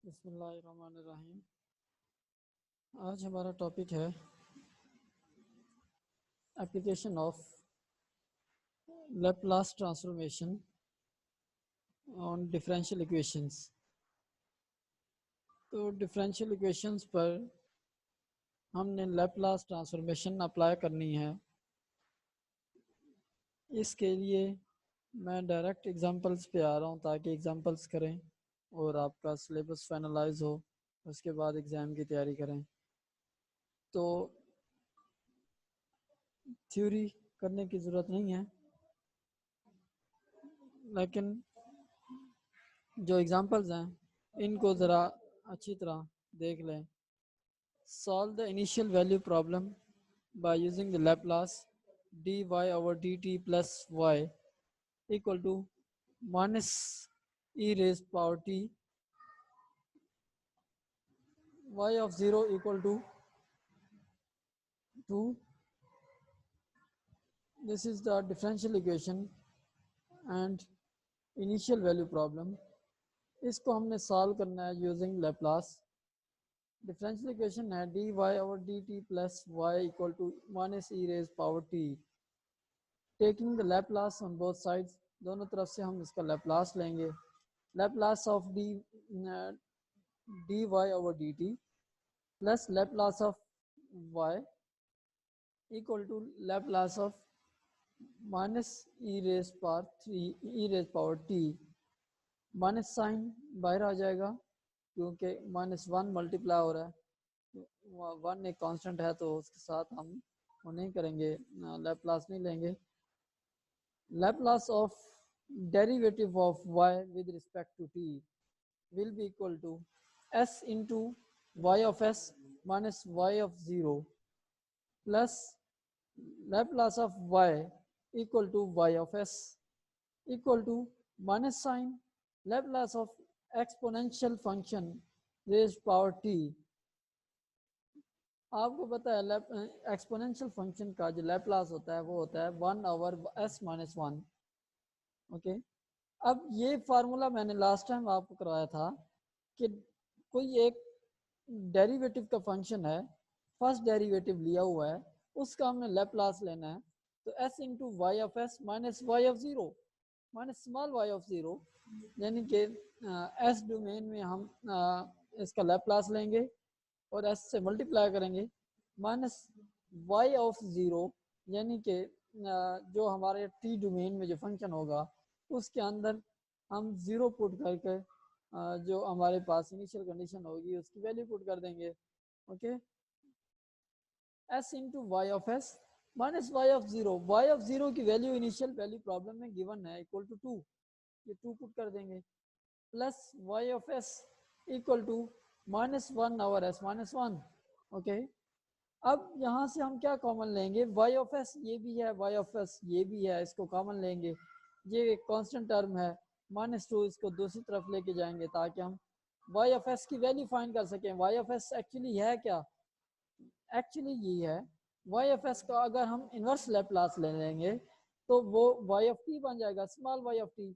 बिस्मिल्लाहिर्रहमानिर्रहीम। आज हमारा टॉपिक है application of Laplace transformation on differential equations. तो डिफरेंशियल इक्वेशंस पर हमने लैपलास ट्रांसफॉर्मेशन अप्लाई करनी है। इसके लिए मैं डायरेक्ट एग्जांपल्स पे आ रहा हूँ ताकि एग्जांपल्स करें और आपका सिलेबस फाइनलाइज हो, उसके बाद एग्ज़ाम की तैयारी करें। तो थ्योरी करने की ज़रूरत नहीं है, लेकिन जो एग्जांपल्स हैं इनको ज़रा अच्छी तरह देख लें। Solve the initial value problem by using the Laplace dy over dt plus y equal to minus e raised power t, y of 0 equal to 2. This is the differential equation and initial value problem. इसको हमने solve करना है using Laplace. Differential equation है dy over dt plus y equal to minus e raised power t. Taking the Laplace on both sides, दोनों तरफ से हम इसका लैपलास लेंगे। Laplace of dy over dt plus Laplace of y equal to Laplace of minus e raise power t। Minus sign बाहर आ जाएगा क्योंकि -1 मल्टीप्लाई हो रहा है, 1 एक कांस्टेंट है तो उसके साथ हम वो नहीं करेंगे, लैपलास नहीं लेंगे। Laplace of derivative of y with respect to t will be equal to s into y of s minus y of 0 plus Laplace of y equal to y of s equal to minus sign Laplace of exponential function raised power t। आपको पता है exponential function का जो Laplace होता है वो होता है 1 ओवर s माइनस 1। ओके, अब ये फार्मूला मैंने लास्ट टाइम आपको करवाया था कि कोई एक डेरिवेटिव का फंक्शन है, फर्स्ट डेरिवेटिव लिया हुआ है, उसका हमने लैपलास लेना है। तो s into Y of S minus y of zero minus small Y of zero, यानी कि s डोमेन में हम इसका लैपलास लेंगे और s से मल्टीप्लाई करेंगे माइनस वाई ऑफ ज़ीरो, यानी कि जो हमारे t डोमेन में जो फंक्शन होगा उसके अंदर हम 0 पुट करके जो हमारे पास इनिशियल कंडीशन होगी उसकी वैल्यू पुट कर देंगे। Okay, s into Y of S minus y of zero, y of zero की वैल्यू इनिशियल वैल्यू प्रॉब्लम में गिवन है इक्वल टू 2, ये 2 पुट कर देंगे plus Y of S equal to minus 1 over S minus 1। Okay, अब यहाँ से हम क्या कॉमन लेंगे, वाई ऑफ एस ये भी है, वाई ऑफ एस ये भी है, इसको कॉमन लेंगे। ये कांस्टेंट टर्म है -2, इसको दूसरी तरफ लेके जाएंगे ताकि हम वाई ऑफ एस की वैल्यू फाइंड कर सकें। वाई ऑफ एस एक्चुअली है क्या, एक्चुअली ये है वाई ऑफ एस का अगर हम इन्वर्स लैपलास ले लेंगे तो वो वाई ऑफ टी बन जाएगा, स्मॉल वाई ऑफ टी,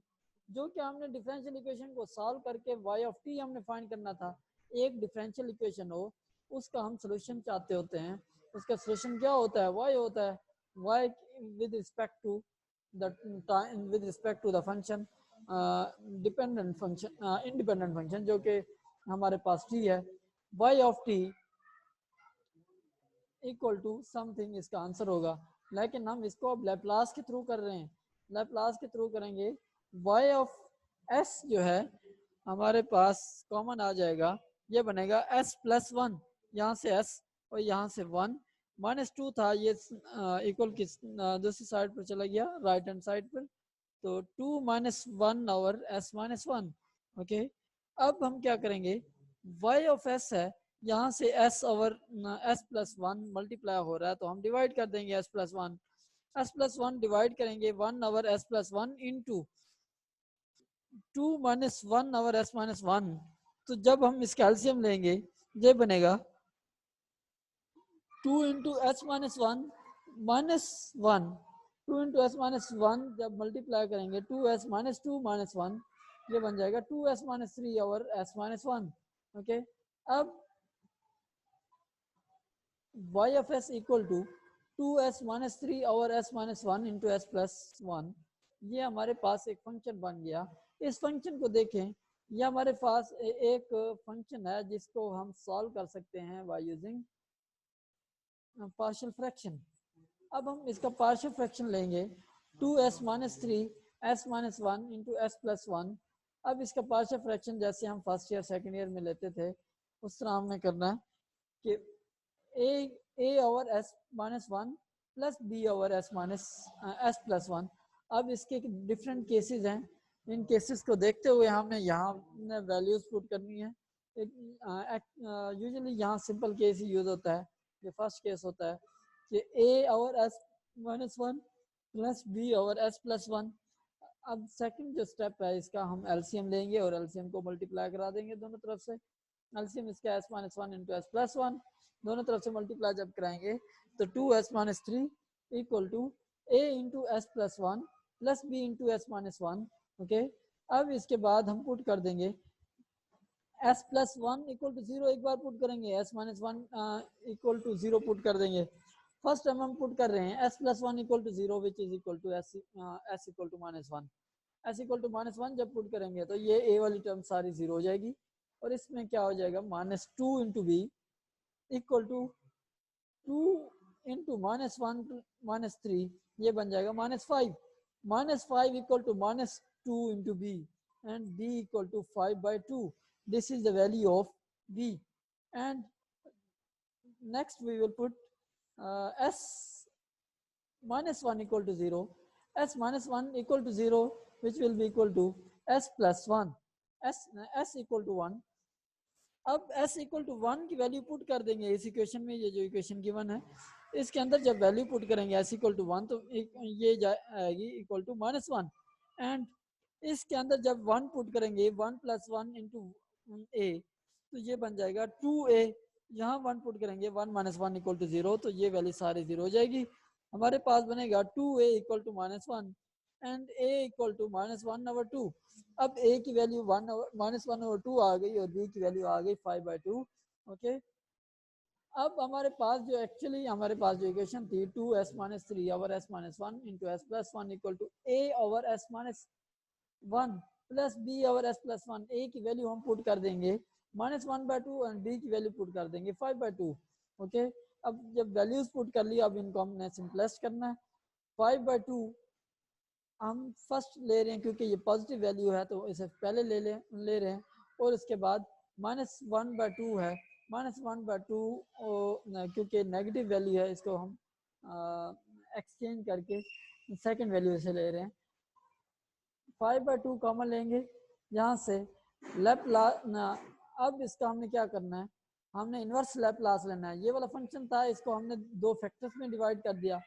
जो कि हमने डिफरेंशियल इक्वेशन को सॉल्व करके वाई ऑफ टी हमने फाइंड करना था। एक डिफरेंशियल इक्वेशन हो उसका हम सोल्यूशन चाहते होते हैं, उसका सोल्यूशन क्या होता है, वाई होता है, y with respect to the time with respect to the function dependent function independent function जो कि हमारे पास टी है। Y of t equal to something इसका आंसर होगा, लेकिन हम इसको अब लैपलास के थ्रू कर रहे हैं। लैपलास के थ्रू करेंगे, वाई ऑफ एस जो है हमारे पास कॉमन आ जाएगा, ये बनेगा s प्लस 1, यहाँ से s और यहाँ से 1, -2 था ये इक्वल की दूसरी साइड पर चला गया राइट हैंड साइड पर, तो 2 minus 1 over s minus 1। Okay, अब हम क्या करेंगे, y ऑफ s है, यहाँ से s over s plus 1 multiply हो रहा है तो हम डिवाइड कर देंगे s plus 1, s plus 1 divide करेंगे 1 over s plus 1 into 2 minus 1 over s minus 1। तो जब हम इसका एलसीएम लेंगे ये बनेगा 2 into S minus 1 minus 1, 2 into S minus 1 जब मल्टीप्लाई करेंगे 2s माइनस 2 माइनस 1, ये बन जाएगा 2s minus 3 over s minus 1। Okay. अब y of s equal to 2s minus 3 over s minus 1 into s plus 1, ये हमारे पास एक फंक्शन बन गया। इस फंक्शन को देखें, ये हमारे पास एक फंक्शन है जिसको हम सॉल्व कर सकते हैं बाय यूजिंग पार्शियल फ्रैक्शन। अब हम इसका पार्शियल फ्रैक्शन लेंगे 2s minus 3 s minus 1 into s plus 1। अब इसका पार्शियल फ्रैक्शन जैसे हम फर्स्ट ईयर सेकेंड ईयर में लेते थे उस तरह हमने करना है कि a over s minus 1 plus b over s minus s plus 1। अब इसके डिफरेंट केसेस हैं, इन केसेस को देखते हुए हमने यहाँ वैल्यूज पुट करनी है। यूजुअली यहाँ सिंपल केस ही यूज होता है। ये फर्स्ट केस होता है कि a over s minus 1 plus b over s plus 1। अब सेकंड जो स्टेप है इसका हम एलसीएम लेंगे और एलसीएम को मल्टीप्लाई करा देंगे दोनों तरफ से। एलसीएम इसका s minus 1 into s plus 1, दोनों तरफ से मल्टीप्लाई जब कराएंगे तो 2s minus 3 equal to a into s plus 1 plus b into S minus 1। Okay. अब इसके बाद हम पुट कर देंगे s प्लस 1 इक्वल टू 0, एक बार पुट करेंगे s minus 1 equal to 0 put कर देंगे। फर्स्ट टाइम हम पुट कर रहे हैं s plus 1 equal to 0 which is equal to s equal to minus 1। s equal to minus 1 जब पुट करेंगे तो ये a वाली टर्म सारी 0 हो जाएगी और इसमें क्या हो जाएगा minus 2 into b equal to 2 into minus 1 minus 3, ये बन जाएगा minus 5। Minus 5 equal to minus 2 into b and b equal to 5/2। this is the value of b, and next we will put s minus 1 equal to 0, s minus 1 equal to 0 which will be equal to s plus 1, s equal to 1। अब s equal to 1 की value put कर देंगे इस equation में, ये जो equation given है इसके अंदर जब वैल्यू पुट करेंगे s इक्वल टू 1 तो ये आएगी इक्वल टू माइनस 1, एंड इसके अंदर जब 1 पुट करेंगे 1 प्लस 1 इंटू ए तो ये बन जाएगा 2a। यहाँ 1 पुट करेंगे 1 माइनस 1 इक्वल टू 0 तो ये वैल्यू सारी 0 हो जाएगी। हमारे पास बनेगा 2a equal to minus 1 and a equal to minus 1 over 2। अब a की वैल्यू माइनस 1 ओवर 2 आ गई और b की वैल्यू आ गई 5/2। ओके। अब हमारे पास जो एक्चुअली हमारे पास जो इक्वेशन थी 2s minus 3 over s minus 1 into s plus 1 equal to a over s minus 1 plus b over s plus 1, a की वैल्यू हम पुट कर देंगे माइनस 1/2 एंड b की वैल्यू पुट कर देंगे 5/2। ओके। अब जब वैल्यूज पुट कर लिया अब इनको हमने सिंपलेस्ट करना है। 5/2 हम फर्स्ट ले रहे हैं क्योंकि ये पॉजिटिव वैल्यू है तो इसे पहले ले रहे हैं और इसके बाद माइनस 1/2 है। माइनस 1/2 क्योंकि नेगेटिव वैल्यू है इसको हम एक्सचेंज करके सेकंड वैल्यू से ले रहे हैं। 5/2 कॉमन लेंगे यहाँ से अब इसका हमने क्या करना है, हमने इन्वर्स लैप्लास लेना है। ये वाला फंक्शन था इसको हमने दो फैक्टर्स में डिवाइड कर दिया,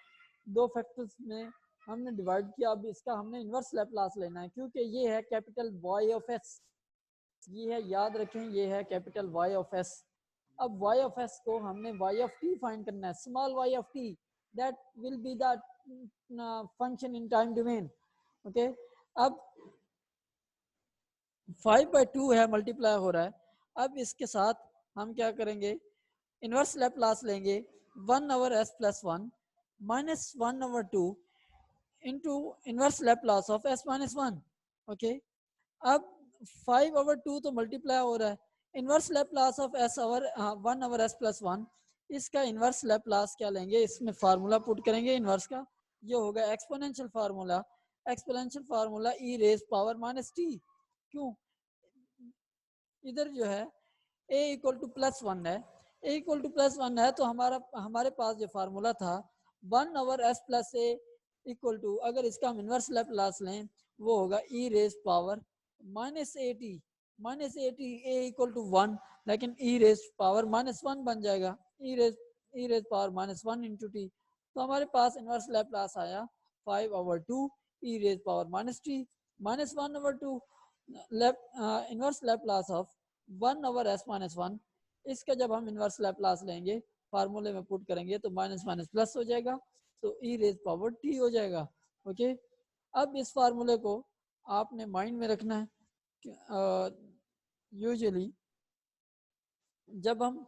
दो फैक्टर्स में हमने डिवाइड किया। अब इसका हमने इन्वर्स लैप्लास लेना है क्योंकि ये है कैपिटल y ऑफ s, ये है याद रखें ये है कैपिटल y ऑफ s। अब y ऑफ s को हमने y ऑफ t फाइंड करना है, small y of t that will be the function in time domain. Okay. अब 5/2 है मल्टीप्लाई हो रहा है। अब इसके साथ हम क्या करेंगे इनवर्स लैप्लास लेंगे 1 over s plus 1 minus 1 over 2 into inverse Laplace of s minus 1। Okay. अब 5 ओवर 2 तो मल्टीप्लाई हो रहा है, inverse Laplace of s over 1 over s plus 1, इसका इनवर्स लैप्लास क्या लेंगे, इसमें फार्मूला पुट करेंगे इनवर्स का, ये होगा exponential formula. Exponential formula e raise power minus t। क्यों, इधर जो है a इक्वल टू प्लस 1 है, a इक्वल टू प्लस 1 है तो हमारे पास जो फार्मूला था 1 over s plus a equal to, अगर इसका हम इनवर्स लैप्लास लें वो होगा e raise power minus a t. Minus a t a equal to 1 लेकिन e रेज पावर माइनस 1 बन जाएगा, e raise power minus 1 into t. तो हमारे पास इनवर्स लैप्लास आया 5 over 2 e raise power minus t minus 1 over 2 inverse Laplace of 1 over s minus 1। इसका जब हम इनवर्स लैप्लास लेंगे फार्मूले में पुट करेंगे तो माइनस माइनस प्लस हो जाएगा तो e रेज पावर t हो जाएगा। ओके। अब इस फार्मूले को आपने माइंड में रखना है। यूजुअली जब हम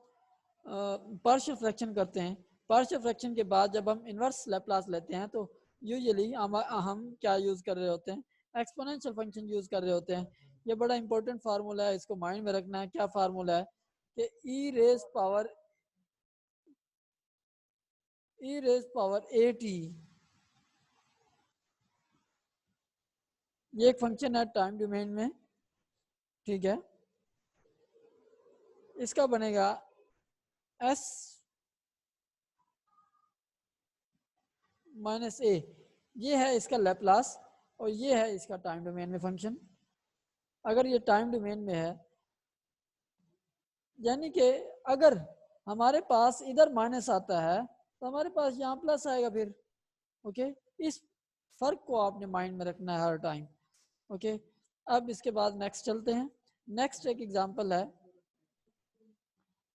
पार्शियल फ्रैक्शन करते हैं, पार्शियल फ्रैक्शन के बाद जब हम इन्वर्स लैप्लास लेते हैं तो यूजुअली हम क्या यूज़ कर रहे होते हैं, एक्सपोनेंशियल फंक्शन यूज़ कर रहे होते हैं। ये बड़ा इंपॉर्टेंट फार्मूला है, इसको माइंड में रखना है। क्या फार्मूला है कि ई रेज पावर ए टी, ये एक फंक्शन है टाइम डोमेन में, ठीक है। इसका बनेगा एस माइनस ए, ये है इसका लैप्लास और ये है इसका टाइम डोमेन में फंक्शन। अगर ये टाइम डोमेन में है, यानी कि अगर हमारे पास इधर माइनस आता है तो हमारे पास यहाँ प्लस आएगा फिर। ओके, इस फर्क को आपने माइंड में रखना है हर टाइम। ओके, अब इसके बाद नेक्स्ट चलते हैं। नेक्स्ट एक एग्जांपल है,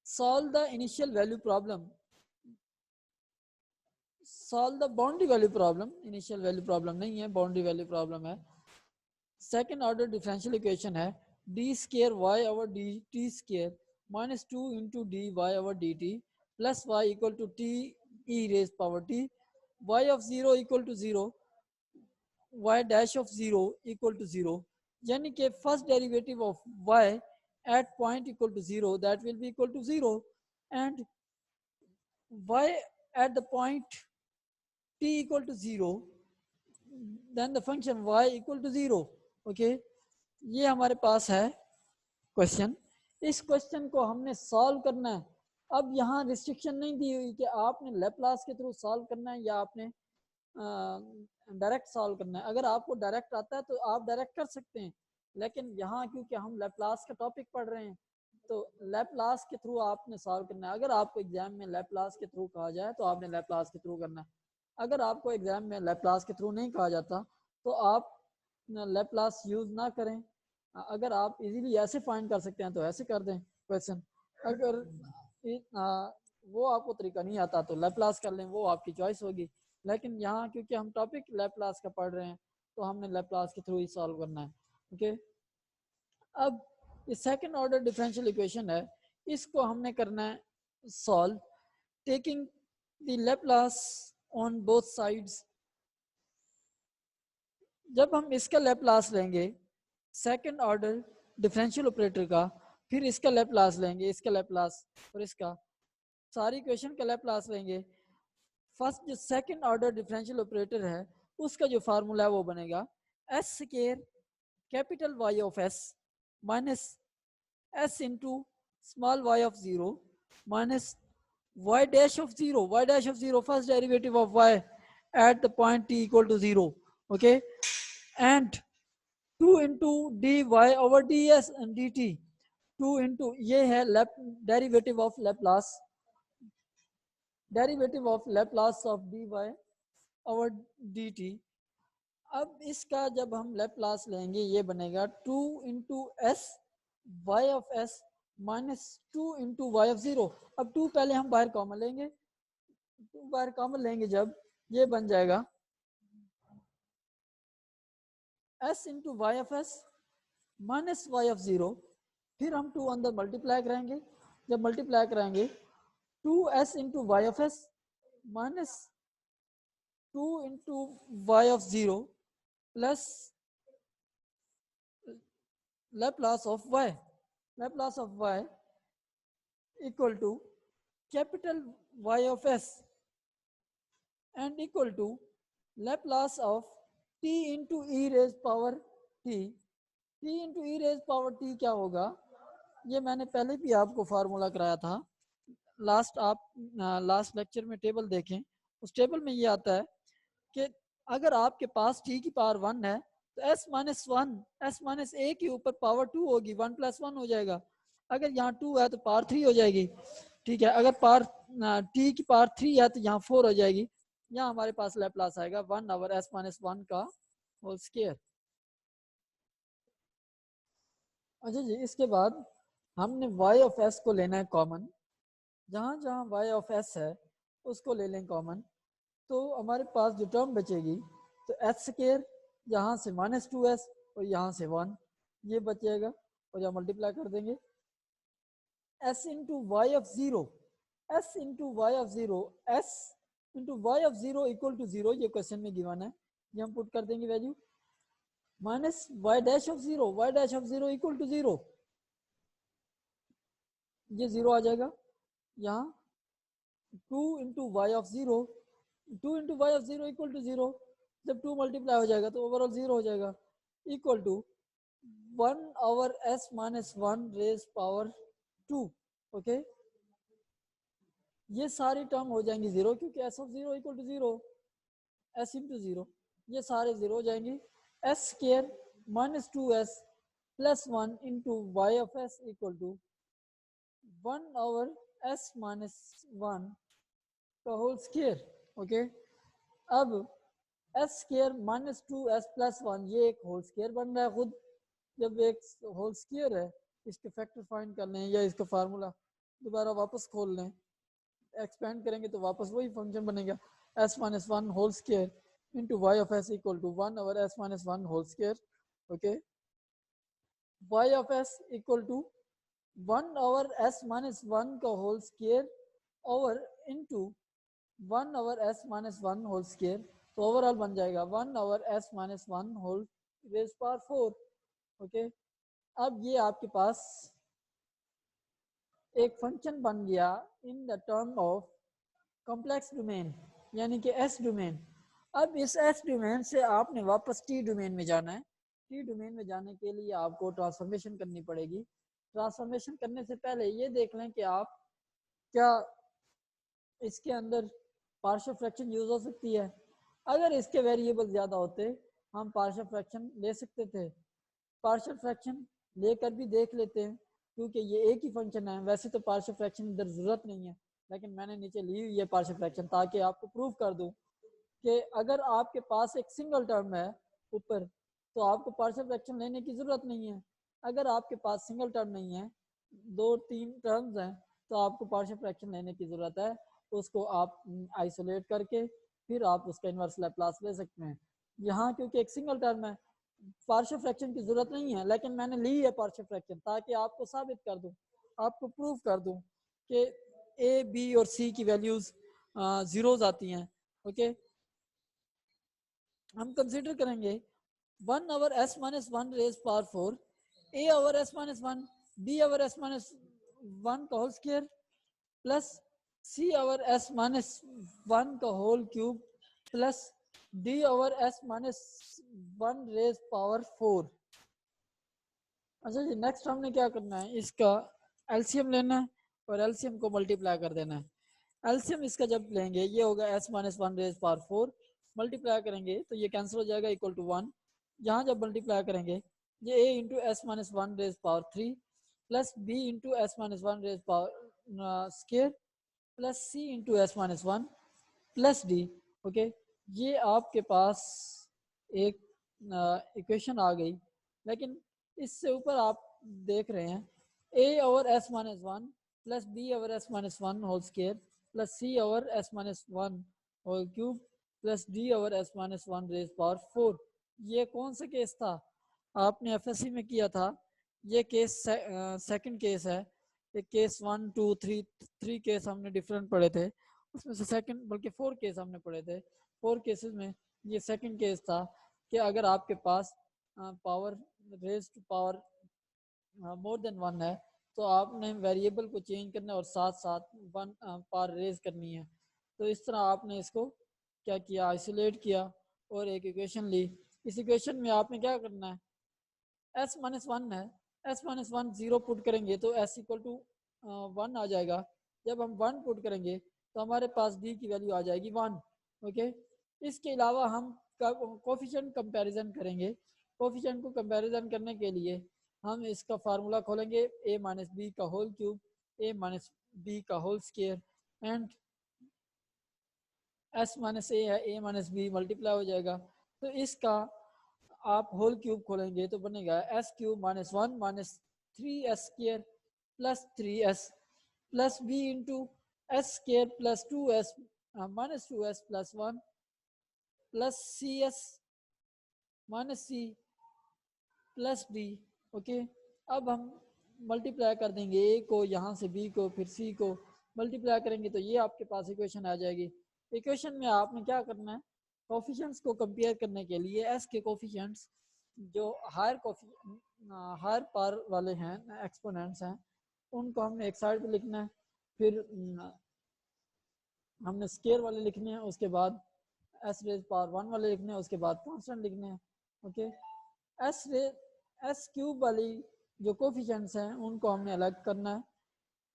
solve the initial value problem, solve the boundary value problem, initial value problem नहीं है, बाउंड्री वैल्यू प्रॉब्लम है। सेकेंड ऑर्डर डिफरेंशियल इक्वेशन है d square Y over D T square minus two into D Y over D t plus y equal to t e raise power t, y of zero equal to zero, y dash of zero equal to zero, यानी कि first derivative of Y at point equal to 0 that will be equal to 0 and y at the point t equal to 0 then the function y equal to 0। Okay, ये हमारे पास है question. इस question को हमने solve करना है। अब यहाँ रिस्ट्रिक्शन नहीं दी हुई कि आपने लैप्लास के थ्रू सॉल्व करना है या आपने डायरेक्ट सॉल्व करना है। अगर आपको डायरेक्ट आता है तो आप डायरेक्ट कर सकते हैं, लेकिन यहाँ क्योंकि हम लैप्लास का टॉपिक पढ़ रहे हैं तो लैप्लास के थ्रू आपने सॉल्व करना है। अगर आपको एग्जाम में लैप्लास के थ्रू कहा जाए तो आपने लैप्लास के थ्रू करना है। अगर आपको एग्जाम में लैप्लास के थ्रू नहीं कहा जाता तो आप लैप्लास यूज ना करें। अगर आप इजीली ऐसे फाइंड कर सकते हैं तो ऐसे कर दें क्वेश्चन। अगर वो आपको तरीका नहीं आता तो लैप्लास कर लें, वो आपकी चॉइस होगी। लेकिन यहाँ क्योंकि हम टॉपिक लैप्लास का पढ़ रहे हैं तो हमने लैप्लास के थ्रू ही सॉल्व करना है। ओके, अब ये सेकंड ऑर्डर डिफरेंशियल इक्वेशन है, इसको हमने करना है solve taking the Laplace on both sides. जब हम इसका लैप्लास लेंगे सेकंड ऑर्डर डिफरेंशियल ऑपरेटर का, फिर इसका लैप्लास लेंगे, इसका लैप्लास और इसका सारी इक्वेशन का लैप्लास लेंगे, फर्स्ट जो सेकंड ऑर्डर डिफरेंशियल ऑपरेटर है उसका जो फार्मूला है वो बनेगा S square capital Y of S minus S into small Y of zero minus y dash of 0, y dash of 0 first derivative of y at the point t equal to 0, okay, and 2 into dy over ds and dt, 2 into ये है derivative of Laplace, derivative of Laplace of dy over dt। अब इसका जब हम Laplace लेंगे ये बनेगा 2 into s Y of S minus 2 into Y of zero. अब 2 पहले हम बाहर कॉमन लेंगे, 2 बाहर कॉमन लेंगे जब ये बन जाएगा s into Y of S minus y of zero, फिर हम 2 अंदर मल्टीप्लाई करेंगे, जब मल्टीप्लाई करेंगे 2s into Y of S minus 2 into Y of zero plus Laplace of y, Laplace of y equal to capital y of s and equal to Laplace of t into E raise power t। t into E raise power t क्या होगा, ये मैंने पहले भी आपको formula कराया था last. आप लास्ट लेक्चर में टेबल देखें, उस टेबल में ये आता है कि अगर आपके पास t की पावर 1 है तो s minus one, S minus A के ऊपर पावर 2 होगी, 1 प्लस 1 हो जाएगा। अगर यहाँ 2 है तो पावर 3 हो जाएगी, ठीक है। अगर पावर t की पावर 3 है तो यहाँ 4 हो जाएगी। यहाँ हमारे पास लैप्लास आएगा 1 ओवर एस माइनस वन का होल स्क्वायर। अच्छा जी, इसके बाद हमने y ऑफ s को लेना है कॉमन, जहाँ जहाँ y ऑफ s है उसको ले लें कॉमन, तो हमारे पास जो टर्म बचेगी तो एच स्क्वायर यहाँ से माइनस 2s और यहाँ से 1 ये बचेगा और यहाँ मल्टीप्लाई कर देंगे s into y of 0, s into y of 0, s into y of 0 equal to 0, ये क्वेश्चन में गिवन है, ये हम पुट कर देंगे value, minus y dash of 0, y dash of 0 equal to 0, ये 0 आ जाएगा यहाँ, 2 into Y of 0, 2 into Y of 0 equal to 0, जब 2 मल्टीप्लाई हो जाएगा तो ओवरऑल 0 हो जाएगा, equal to 1 over s minus 1 raise power 2, okay. ये सारी टर्म हो जाएंगी 0 क्योंकि s of 0 equal to 0, s into 0, ये सारे 0 हो जाएंगे, s square minus 2s plus 1 into Y of s equal to 1 over s minus 1 का होल स्केयर, ओके। अब s square minus 2s plus 1, ये एक होल स्केयर बन रहा है खुद, जब एक होल स्केयर है इसके फैक्टर फाइंड कर लें या इसका फार्मूला दोबारा वापस खोल लें, एक्सपेंड करेंगे तो वापस वही फंक्शन बनेगा, s minus 1 whole square into Y of s equal to 1 over s minus 1 whole square, okay. y of s equal to 1 over s minus 1 का whole square over into 1 over s minus 1 whole square, तो overall बन जाएगा 1 over s minus 1 whole raise power 4, okay. अब ये आपके पास एक function बन गया in the term of complex domain, यानी कि एस डोमेन। अब इस एस डोमेन से आपने वापस टी डोमेन में जाना है, टी डोमेन में जाने के लिए आपको ट्रांसफॉर्मेशन करनी पड़ेगी। ट्रांसफॉर्मेशन करने से पहले ये देख लें कि आप क्या इसके अंदर पार्शियल फ्रैक्शन यूज हो सकती है। अगर इसके वेरिएबल ज़्यादा होते हम पार्शियल फ्रैक्शन ले सकते थे, पार्शियल फ्रैक्शन लेकर भी देख लेते हैं क्योंकि ये एक ही फंक्शन है। वैसे तो पार्शियल फ्रैक्शन इधर ज़रूरत नहीं है, लेकिन मैंने नीचे ली हुई है पार्शियल फ्रैक्शन ताकि आपको प्रूव कर दूं कि अगर आपके पास एक सिंगल टर्म है ऊपर तो आपको पार्शियल फ्रैक्शन लेने की ज़रूरत नहीं है। अगर आपके पास सिंगल टर्म नहीं है, 2-3 टर्म्स हैं, तो आपको पार्शियल फ्रैक्शन लेने की ज़रूरत है। उसको आप आइसोलेट करके फिर आप उसका इन्वर्स लैप्लास ले सकते हैं। यहाँ क्योंकि एक सिंगल टर्म है पार्शियल फ्रैक्शन की जरूरत नहीं है, लेकिन मैंने ली है पार्शियल फ्रैक्शन ताकि आपको साबित कर दूं, आपको प्रूव कर दूं कि ए बी और सी की वैल्यूज जीरोज आती हैं, ओके। हम कंसीडर करेंगे 1 over s minus 1 raise power 4, a over s minus 1, b over s minus 1 का whole square plus c over s minus 1 का whole cube plus d over s minus 1 raise power 4। अच्छा जी, next हमने क्या करना है, इसका LCM लेना है और एलसीएम को मल्टीप्लाई कर देना है। एलसीएम इसका जब लेंगे ये होगा s minus 1 raise power 4, multiply करेंगे तो ये कैंसिल हो जाएगा इक्वल टू 1। यहाँ जब मल्टीप्लाई करेंगे ये a into S minus 1 raise power 3 plus b into S minus 1 raise power square plus c into S minus 1 plus d, okay. ये आपके पास एक इक्वेशन आ गई, लेकिन इससे ऊपर आप देख रहे हैं a over s minus 1 plus b over s minus 1 whole square plus c over s minus 1 whole cube plus d over s minus 1 raise power 4। ये कौन सा केस था, आपने एफएससी में किया था, ये केस सेकंड केस है। एक केस 1 2 3 केस हमने डिफरेंट पढ़े थे, उसमें से सेकंड बल्कि 4 केस हमने पढ़े थे। 4 केसेस में ये सेकंड केस था कि अगर आपके पास power raise to power more than 1 है तो आपने वेरिएबल को चेंज करना और साथ साथ 1 पावर रेज करनी है। तो इस तरह आपने इसको क्या किया, आइसोलेट किया और एक इक्वेशन ली। इस इक्वेशन में आपने क्या करना है, s माइनस 1 है, s माइनस 1 जीरो पुट करेंगे तो s इक्वल टू 1 आ जाएगा। जब हम 1 पुट करेंगे तो हमारे पास d की वैल्यू आ जाएगी 1, ओके। इसके अलावा हम कोफिशिएंट कंपैरिजन करेंगे। कोफिशिएंट को कंपैरिजन करने के लिए हम इसका फार्मूला खोलेंगे a माइनस बी का whole cube a minus B का whole square and s minus a है a माइनस बी मल्टीप्लाई हो जाएगा। तो इसका आप होल क्यूब खोलेंगे तो बनेगा s cube minus 1 minus 3s square plus 3s plus b into s square plus 2s minus 2s plus 1 plus cs minus c plus d, okay. अब हम मल्टीप्लाई कर देंगे ए को, यहाँ से बी को, फिर सी को मल्टीप्लाई करेंगे तो ये आपके पास इक्वेशन आ जाएगी। इक्वेशन में आपने क्या करना है, कोफिशिएंट्स को कंपेयर करने के लिए एस के कोफिशिएंट्स जो हायर पावर वाले हैं, एक्सपोनेंट्स हैं, उनको हमने एक साइड पे लिखना है, फिर हमने स्केयर वाले लिखने हैं, उसके बाद एस रेज पावर 1 वाले लिखने हैं, उसके बाद कांस्टेंट लिखने हैं। ओके, एस क्यूब वाली जो कोफिशिएंट्स हैं उनको हमने अलग करना है।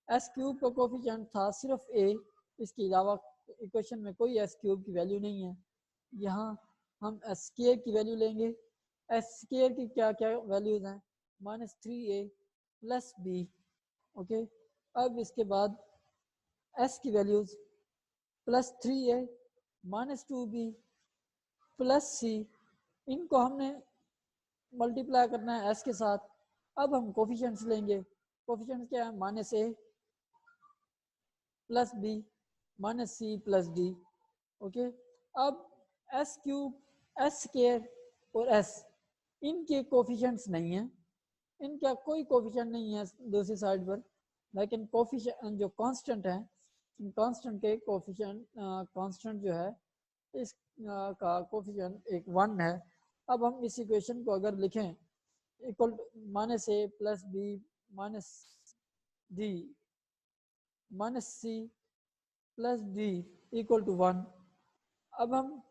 एस क्यूब का कोफिशिएंट था सिर्फ ए, इसके अलावा इक्वेशन में कोई एस क्यूब की वैल्यू नहीं है। यहाँ हम एस स्केयर की वैल्यू लेंगे। एस स्केयर की क्या क्या वैल्यूज हैं, -3a प्लस बी। ओके, अब इसके बाद एस की वैल्यूज +3a -2b प्लस सी, इनको हमने मल्टीप्लाई करना है एस के साथ। अब हम कोफिशिएंट्स लेंगे, कोफिशिएंट्स क्या है, -a plus B -c plus D. Okay, अब एस क्यूब, एस स्केयर और एस, इनके कोफिशिएंट्स नहीं है, इनका कोई कोफिशिएंट नहीं है दूसरी साइड पर, लेकिन कोफिशिएंट जो कांस्टेंट है, कांस्टेंट के कोफिशिएंट, कांस्टेंट जो है इस का कोफिशिएंट एक 1 है। अब हम इस इक्वेशन को अगर लिखें equal to -a plus B minus D -c plus D equal to 1। अब हम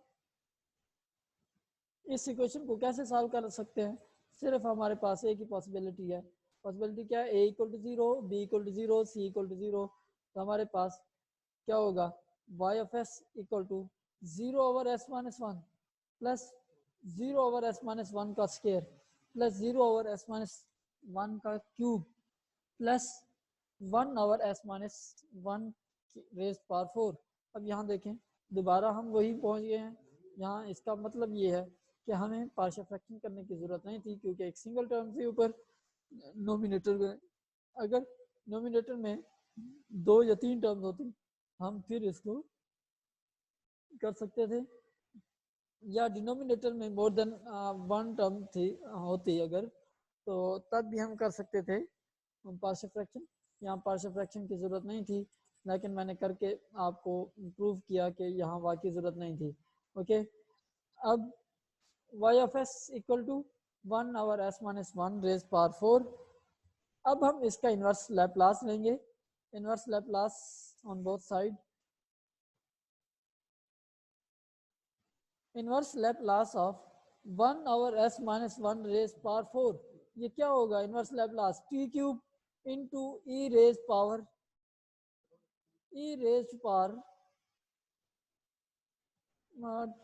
इस इक्वेशन को कैसे सॉल्व कर सकते हैं, सिर्फ हमारे पास एक ही पॉसिबिलिटी है। पॉसिबिलिटी क्या है, a = 0, b = 0, c = 0। तो हमारे पास क्या होगा, y of s = 0/s-1 plus 0/s-1 का स्क्वायर प्लस 0/s-1 का cube plus 1/s-1 rays power 4। अब यहाँ देखें, दोबारा हम वही पहुँच गए हैं। यहाँ इसका मतलब ये है कि हमें पार्शियल फ्रैक्शन करने की ज़रूरत नहीं थी, क्योंकि एक सिंगल टर्म से ऊपर नोमिनेटर में, अगर नोमिनेटर में 2 या 3 टर्म्स होती हम फिर इसको कर सकते थे, या डिनोमिनेटर में मोर देन 1 टर्म थी होती अगर, तो तब भी हम कर सकते थे पार्शियल फ्रैक्शन। यहाँ पार्शियल फ्रैक्शन की ज़रूरत नहीं थी, लेकिन मैंने करके आपको प्रूव किया कि यहाँ वाकई ज़रूरत नहीं थी। ओके, अब y of s = 1/s-1 rays power 4। अब हम इसका इन्वर्स लैप्लास लेंगे, inverse Laplace on both side. Inverse Laplace of 1/s-1 rays power 4, ये क्या होगा, inverse Laplace t³ into e rays power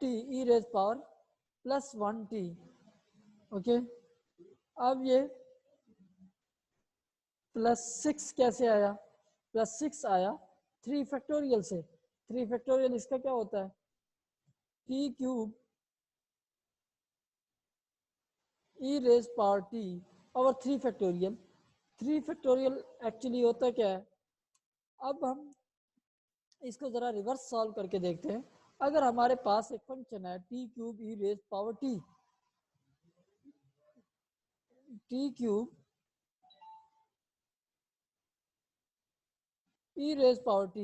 t e rays power +1t। Okay, अब ये +6 कैसे आया, +6 आया 3 फैक्टोरियल से। 3 फैक्टोरियल इसका क्या होता है, t³ e rays power t और 3 फैक्टोरियल। 3 फैक्टोरियल एक्चुअली होता क्या है, अब हम इसको जरा रिवर्स सॉल्व करके देखते हैं। अगर हमारे पास एक फंक्शन है t³ e rays power t, t³ e rays power t,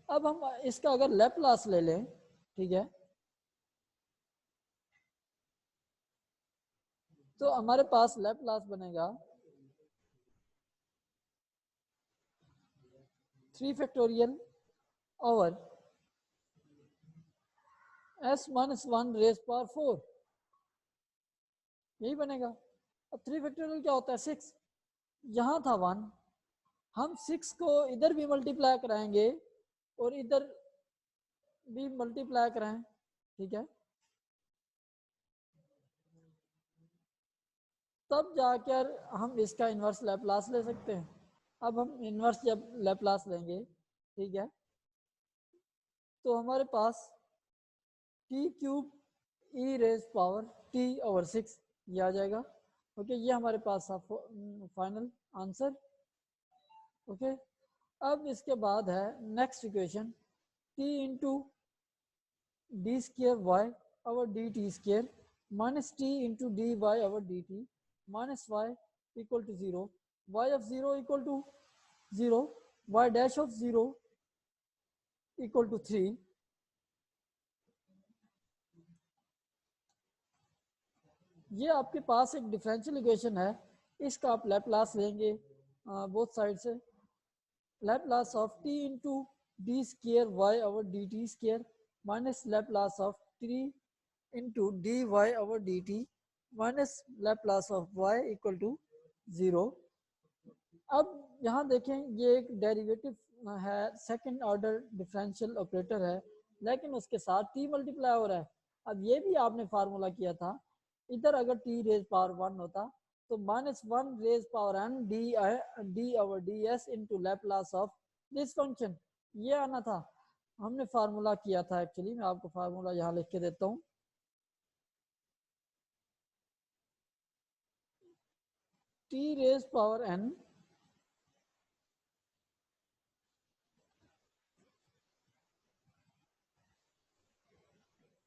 अब हम इसका अगर लैप्लास ले लें, ठीक है, तो हमारे पास लैप्लास बनेगा 3 factorial over s-1 rays power 4, यही बनेगा। अब 3 फैक्टोरियल क्या होता है, 6, यहाँ था 1, हम 6 को इधर भी मल्टीप्लाई कराएंगे और इधर भी मल्टीप्लाई कराएं, ठीक है, तब जाकर हम इसका इन्वर्स लैप्लास ले सकते हैं। अब हम इन्वर्स जब लैप्लास लेंगे, ठीक है, तो हमारे पास t³ e rays power t over 6 ये आ जाएगा। ओके, ये हमारे पास था फाइनल आंसर। ओके, अब इसके बाद है next equation, t into d² y over dt² -t into dy over dt -y = 0। y of 0 equal to 0, y dash of 0 equal to 3. ये आपके पास एक डिफरेंशियल इक्वेशन है, इसका आप लैप्लास लेंगे बोथ साइड से, Laplace of t into D square Y over D T square minus Laplace of 3 into D Y over D T minus Laplace of y equal to 0. अब यहाँ देखें ये एक डेरिवेटिव है, सेकंड ऑर्डर डिफरेंशियल ऑपरेटर है, लेकिन उसके साथ t मल्टीप्लाई हो रहा है. अब ये भी आपने फार्मूला किया था, इधर अगर t रेज पावर 1 होता तो -1 raise power n D over D S into Laplace of this function, ये आना था. हमने फार्मूला किया था एक्चुअली, मैं आपको फार्मूला यहाँ लिख के देता हूँ. t raise power n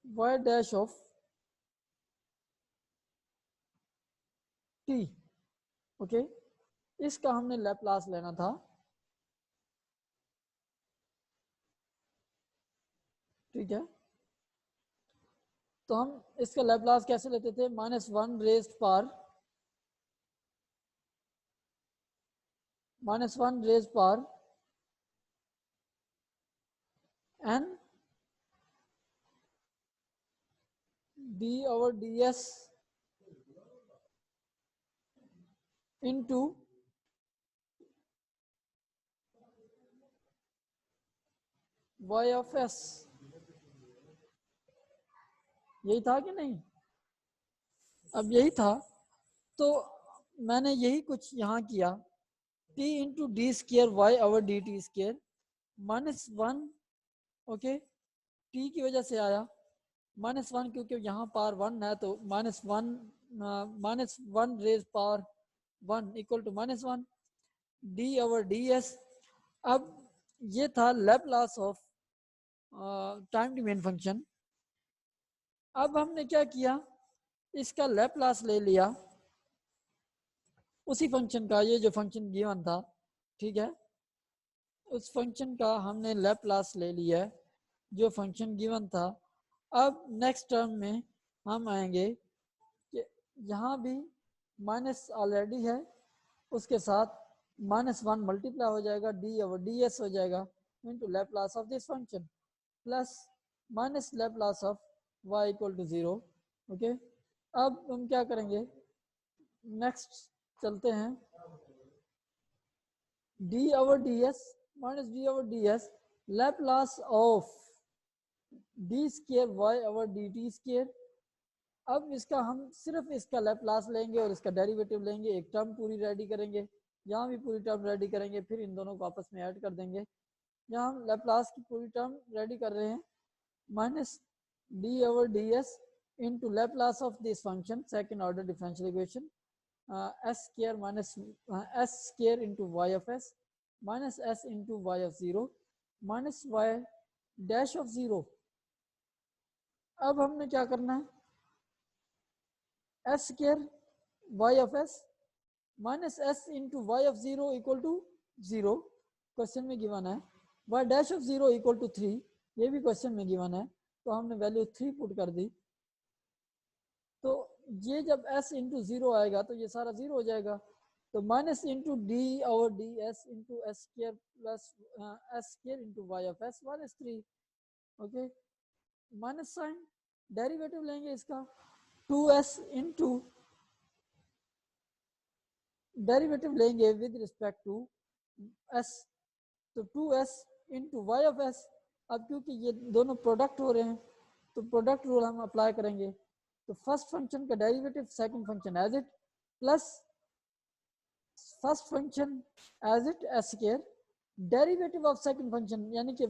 y dash of t, okay, इसका हमने लैप्लास लेना था. ठीक है, तो हम इसका लैप्लास कैसे लेते थे, -1 raised power n D over D S into y of s. यही था कि नहीं? अब यही था तो मैंने यही कुछ यहाँ किया, t into D square Y over D T square -1, okay, t की वजह से आया -1 क्योंकि यहाँ पावर 1 है तो -1 raise power 1 equal to -1 D over D S. अब ये था Laplace of time domain function. अब हमने क्या किया, इसका लैप्लास ले लिया उसी फंक्शन का, ये जो फंक्शन गिवन था, ठीक है, उस फंक्शन का हमने लैप्लास ले लिया है जो फंक्शन गिवन था. अब नेक्स्ट टर्म में हम आएंगे कि यहाँ भी माइनस ऑलरेडी है, उसके साथ -1 मल्टीप्लाई हो जाएगा, डी ओवर डी एस हो जाएगा into Laplace of this function plus minus Laplace of y equal to 0. Okay, अब हम क्या करेंगे, नेक्स्ट चलते हैं, D over D S minus D over D S Laplace of D square Y over D T square. अब इसका हम सिर्फ इसका लैप्लास लेंगे और इसका डेरिवेटिव लेंगे, एक टर्म पूरी रेडी करेंगे, यहाँ भी पूरी टर्म रेडी करेंगे, फिर इन दोनों को आपस में ऐड कर देंगे. यहाँ हम लैप्लास की पूरी टर्म रेडी कर रहे हैं, minus D over D S into Laplace of this function second order differential equation S square minus S square into Y of S minus S into Y of 0 minus Y dash of 0. अब हमने क्या करना है, S square Y of S minus S into Y of 0 equal to 0, question में given है. Y dash of 0 equal to 3, ये भी question में गिवन है, तो हमने वैल्यू 3 पुट कर दी. तो ये जब s इंटू 0 आएगा तो ये सारा 0 हो जाएगा, तो minus into D over D S into S square plus S square into Y of S -3. Okay, minus sign, derivative लेंगे इसका 2s इंटू डेरिवेटिव लेंगे विद रिस्पेक्ट टू s, तो 2s into Y of S. अब क्योंकि ये दोनों product हो रहे हैं तो प्रोडक्ट रूल हम अप्लाई करेंगे, तो फर्स्ट फंक्शन का derivative second function as it plus first function as it S square derivative of second function यानी कि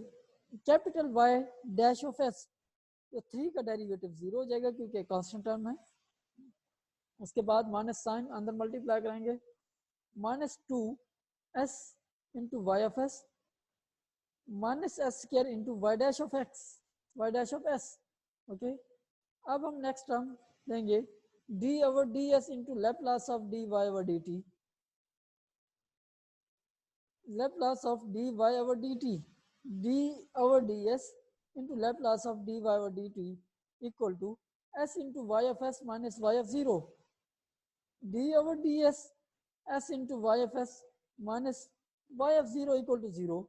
capital Y dash of S, तो 3 का डेरिवेटिव 0 हो जाएगा क्योंकि कांस्टेंट टर्म है. उसके बाद माइनस साइन अंदर मल्टीप्लाई करेंगे, -2s into Y of S minus S square into Y dash of X Y dash of S. Okay, अब हम नेक्स्ट टर्म लेंगे D over D S into Laplace of D Y over D T. Laplace of dy over dt, d over ds into Laplace of dy over dt equal to s into y of s minus y of 0, d over ds s into y of s minus y of 0 equal to 0,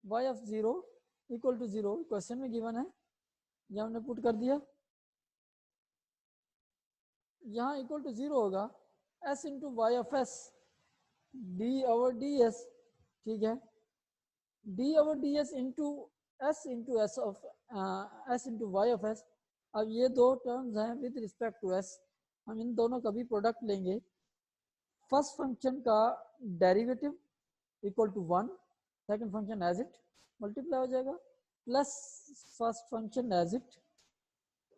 y of 0 equal to 0 question में given है, ये हमने put कर दिया। यहाँ equal to 0 होगा s into Y of S D over D S, ठीक है, D over D S into S of S into Y of S. अब ये दो टर्म्स हैं विद रिस्पेक्ट टू एस, हम इन दोनों का भी प्रोडक्ट लेंगे। फर्स्ट फंक्शन का derivative equal to 1, second function as it multiply हो जाएगा, plus first function as it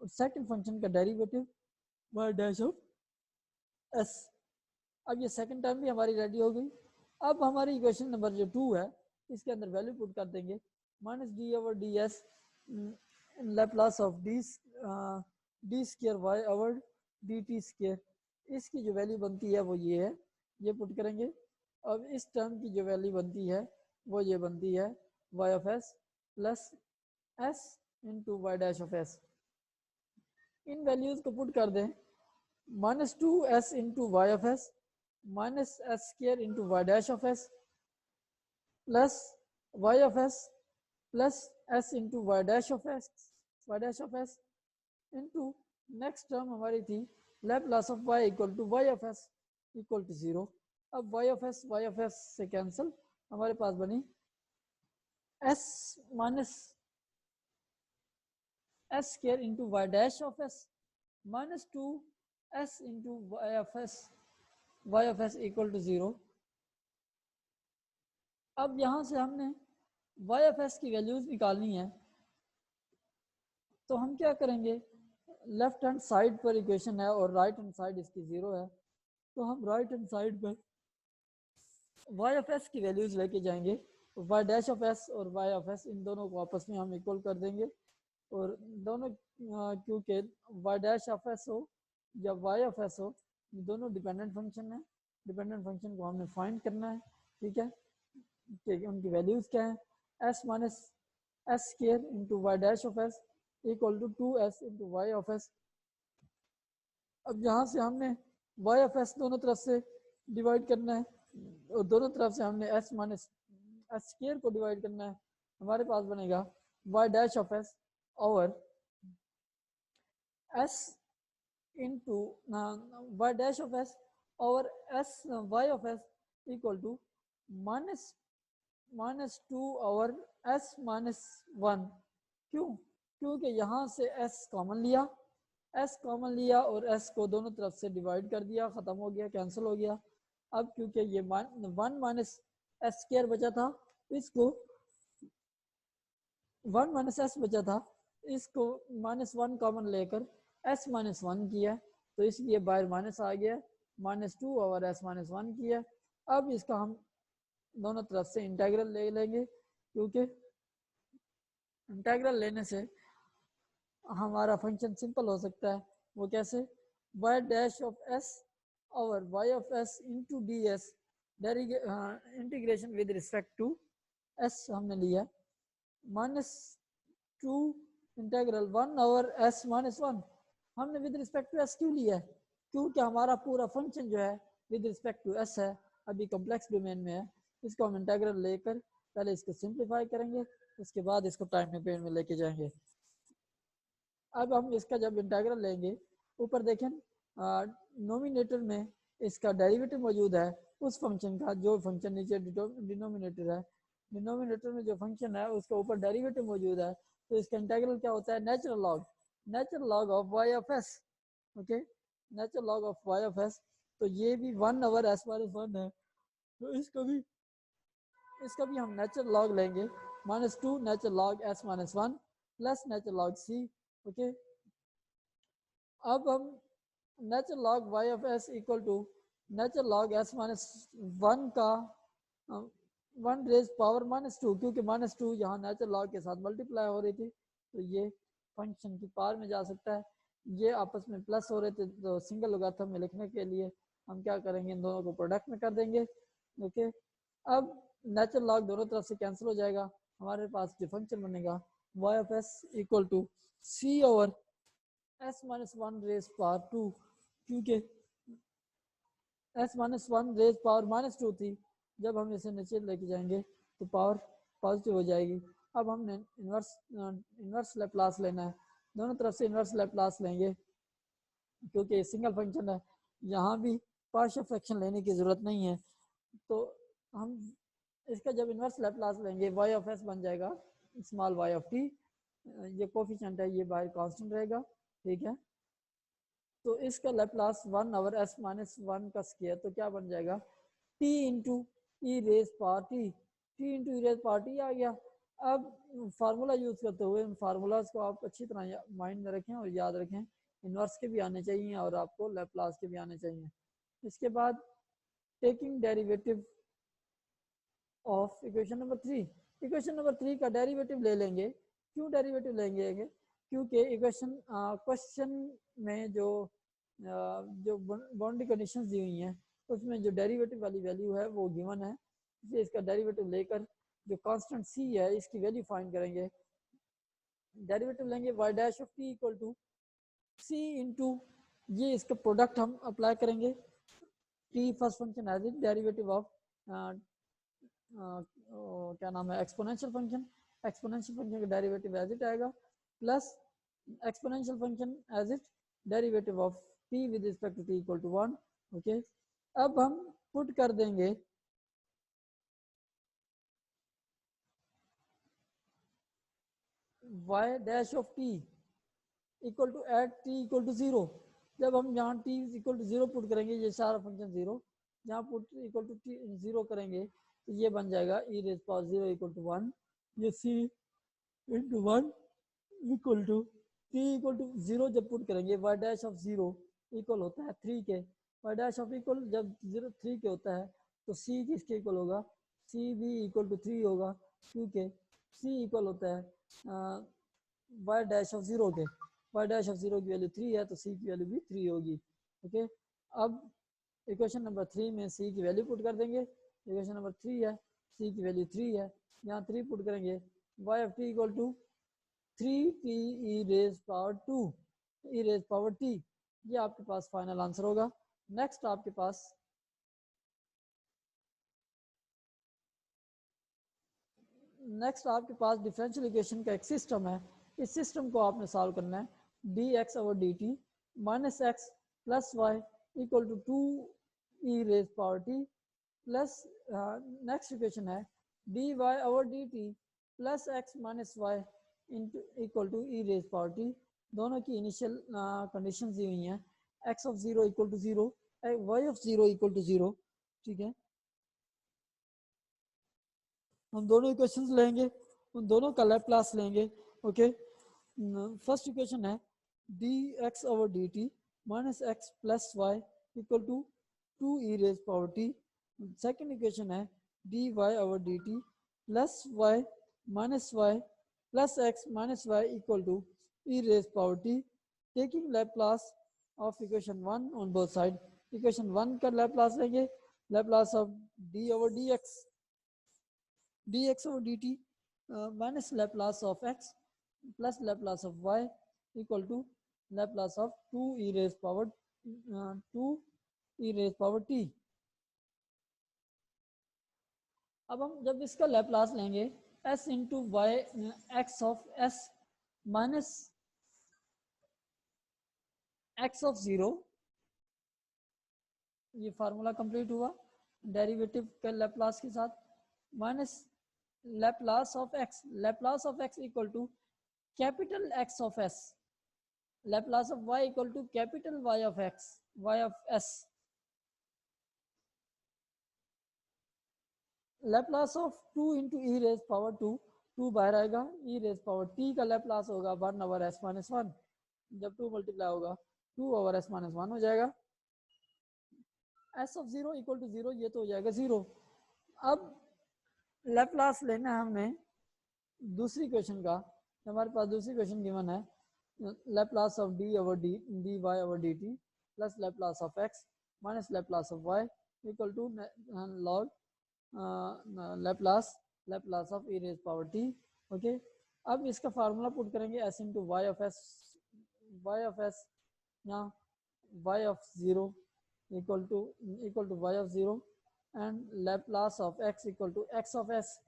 और सेकंड फंक्शन का derivative Y dash of S. अब ये सेकंड टर्म भी हमारी रेडी हो गई। अब हमारी इक्वेशन नंबर जो 2 है इसके अंदर वैल्यू पुट कर देंगे, minus D over D S Laplace of D square Y over D T square, इसकी जो वैल्यू बनती है वो ये है, ये पुट करेंगे। अब इस टर्म की जो वैल्यू बनती है वो ये बनती है Y of S plus S into Y dash of S. इन वैल्यूज को पुट कर दें, minus 2s into Y of S minus S square into Y dash of S plus Y of S plus S into Y dash of S into next term हमारी थी Laplace of Y equal to Y of S equal to 0। अब Y of S से cancel, हमारे पास बनी S minus S square into Y dash of S minus 2s into Y of S equal to 0। अब यहाँ से हमने Y of S की वैल्यूज निकालनी है, तो हम क्या करेंगे, लेफ्ट हैंड साइड पर इक्वेशन है और राइट हैंड साइड इसकी 0 है, तो हम राइट हैंड साइड पर वाई ऑफ एस की वैल्यूज लेके जाएंगे, वाई डैश ऑफ एस और वाई ऑफ एस इन दोनों को आपस में हम इक्वल कर देंगे, और दोनों क्योंकि वाई डैश ऑफ एस हो या वाई ऑफ एस हो, दोनों डिपेंडेंट फंक्शन है, डिपेंडेंट फंक्शन को हमने फाइंड करना है, ठीक है, कि उनकी वैल्यूज क्या है, S minus S square into Y dash of S equal to 2s into Y of S. अब यहाँ से हमने वाई ऑफ एस दोनों तरफ से डिवाइड करना है और दोनों तरफ से हमने एस माइनस एस स्क्वायर को डिवाइड करना है, हमारे पास बनेगा Y dash of S over S into Y dash of S over S Y of S equal to minus 2 over S minus 1। क्यों? क्योंकि यहाँ से s कॉमन लिया और s को दोनों तरफ से डिवाइड कर दिया, खत्म हो गया, कैंसिल हो गया। अब क्योंकि ये 1 माइनस एस स्क्वायर बचा था, इसको 1 माइनस एस बचा था, इसको माइनस 1 कॉमन लेकर s माइनस 1 किया, तो इसलिए बाहर माइनस आ गया, माइनस 2 ओवर s माइनस 1 किया। अब इसका हम दोनों तरफ से इंटेग्रल ले लेंगे, क्योंकि इंटेग्रल लेने से हमारा फंक्शन सिंपल हो सकता है। वो कैसे, Y dash of S over Y of S into D S integration with respect to S हमने लिया, minus 2 integral 1 over S minus 1। हमने विद रिस्पेक्ट टू एस क्यों लिया है, क्योंकि हमारा पूरा फंक्शन जो है विद रिस्पेक्ट टू एस है, अभी कॉम्प्लेक्स डोमेन में है। इसको हम इंटेग्रल लेकर पहले इसको सिंप्लीफाई करेंगे, उसके बाद इसको टाइम डोमेन में लेके जाएंगे। अब हम इसका जब इंटेग्रल लेंगे, ऊपर देखें नोमिनेटर में इसका डेरिवेटिव मौजूद है उस फंक्शन का, जो फंक्शन नीचे डिनोमिनेटर है, डिनोमिनेटर में जो फंक्शन है उसका ऊपर डेरिवेटिव मौजूद है, तो इसका इंटेग्रल क्या होता है, natural log of Y of S. Okay, natural log of Y of S, तो ये भी 1 ओवर एस माइनस 1 है, तो इसका भी हम नेचुरल लॉग लेंगे, minus 2 natural log S minus 1 plus natural log C. Okay, अब हम natural log Y of S equal to natural log S minus 1 का 1 रेज पावर माइनस 2, क्योंकि माइनस 2 यहाँ नेचुरल लॉग के साथ मल्टीप्लाई हो रही थी, तो ये फंक्शन की पावर में जा सकता है। ये आपस में प्लस हो रहे थे, तो सिंगल लोगारिथम में लिखने के लिए हम क्या करेंगे, इन दोनों को प्रोडक्ट में कर देंगे। ओके, अब नेचुरल लॉग दोनों तरफ से कैंसिल हो जाएगा, हमारे पास जो फंक्शन बनेगा y of s equal to c over s minus one raise power two, क्योंकि s minus one raise power minus two थी, जब हम इसे नीचे लेके जाएंगे तो पावर पॉजिटिव हो जाएगी। अब हमने इन्वर्स लैप्लास लेना है, दोनों तरफ से इन्वर्स लैप्लास लेंगे क्योंकि सिंगल फंक्शन है, यहाँ भी पार्शियल फ्रैक्शन लेने की ज़रूरत नहीं है। तो हम इसका जब इन्वर्स लैप्लास लेंगे y ऑफ s बन जाएगा स्मॉल y ऑफ t, ये कोफिशिएंट है, ये बाहर कांस्टेंट रहेगा, ठीक है। तो इसका Laplace 1 over s minus one का स्क्वायर, तो क्या बन जाएगा t into E raise power T, T into E raise power T आ गया। अब फार्मूला यूज करते हुए इन फार्मूलाज को आप अच्छी तरह माइंड में रखें और याद रखें, इन्वर्स के भी आने चाहिए और आपको लैप्लास के भी आने चाहिए। इसके बाद taking derivative of equation number 3, equation number 3 का डेरिवेटिव ले लेंगे। क्यों डेरिवेटिव लेंगे? क्योंकि इक्वेशन क्वेश्चन में जो बाउंड्री कंडीशंस दी हुई हैं उसमें जो डेरिवेटिव वाली वैल्यू है वो गिवन है, इसलिए इसका डेरिवेटिव लेकर जो कांस्टेंट c है इसकी वैल्यू फाइंड करेंगे। डेरिवेटिव लेंगे y dash of t equal to c into ये इसका प्रोडक्ट हम अप्लाई करेंगे, t first function as it derivative of क्या नाम है एक्सपोनेंशियल फंक्शन, एक्सपोनेंशियल फंक्शन का डेरिवेटिव एज इट आएगा plus exponential function as it derivative of t with respect to t equal to 1। Okay, अब हम put कर देंगे y dash of t equal to eight t equal to 0। जब हम यहाँ t equal to 0 put करेंगे, ये सारा फंक्शन 0, यहाँ पुट इक्वल टू t 0 करेंगे तो ये बन जाएगा e raise power 0 equal to 1, ये c into 1 equal to t equal to 0 जब पुट करेंगे y डैश ऑफ 0 इक्वल होता है 3 के, y डैश ऑफ इक्वल जब 0 3 के होता है तो c किसके इक्वल होगा, c भी इक्वल टू 3 होगा, क्योंकि c इक्वल होता है y डैश ऑफ 0 के, y डैश ऑफ 0 की वैल्यू 3 है तो c की वैल्यू भी 3 होगी। ओके, अब इक्वेशन नंबर 3 में c की वैल्यू पुट कर देंगे, इक्वेशन नंबर 3 है, c की वैल्यू 3 है, यहाँ 3 पुट करेंगे, y of t equal to 3t e raise power 2 e raise power t, ये आपके पास फाइनल आंसर होगा। नेक्स्ट आपके पास डिफरेंशियल इक्वेशन का एक सिस्टम है, इस सिस्टम को आपने सॉल्व करना है, dx over dt minus x plus y equal to 2 e raise power t plus next equation है dy over dt plus x minus y equal to e raise power t. दोनों की initial conditions दी हुई हैं, x of 0 equal to 0, y of 0 equal to 0, ठीक है। हम दोनों इक्वेशंस लेंगे, उन दोनों का लैप्लास लेंगे। ओके, फर्स्ट इक्वेशन है dx over dt minus x plus y equal to 2 e raise power t. Second equation है dy over dt plus y minus y plus x minus y equal to e raise power t. Taking Laplace of equation 1 on both side, equation 1 का Laplace लेंगे, Laplace of d over dx over dt minus Laplace of x plus Laplace of y equal to Laplace of 2 e raised power 2 e raised power t। अब हम जब इसका Laplace लेंगे s into y x of s minus x of 0, ये formula complete हुआ derivative के Laplace के साथ, minus Laplace of x equal to capital X of s, Laplace of y equal to capital Y of x, y of s, Laplace of 2 into e raised power 2, 2 बाहर आएगा, e raised power t का Laplace होगा 1 over s minus 1, जब 2 multiply होगा 2 over s minus 1 हो जाएगा, s of 0 equal to 0, ये तो हो जाएगा 0। अब लैप्लास लेना है हमने दूसरी क्वेश्चन का, हमारे पास दूसरी क्वेश्चन गिवन है Laplace of d over dy over dt plus Laplace of x minus Laplace of y equal to log Laplace of e raise power t. Okay, अब इसका फार्मूला पुट करेंगे s into Y of s, यहाँ y of 0 equal to y of 0 and Laplace of x equal to x of s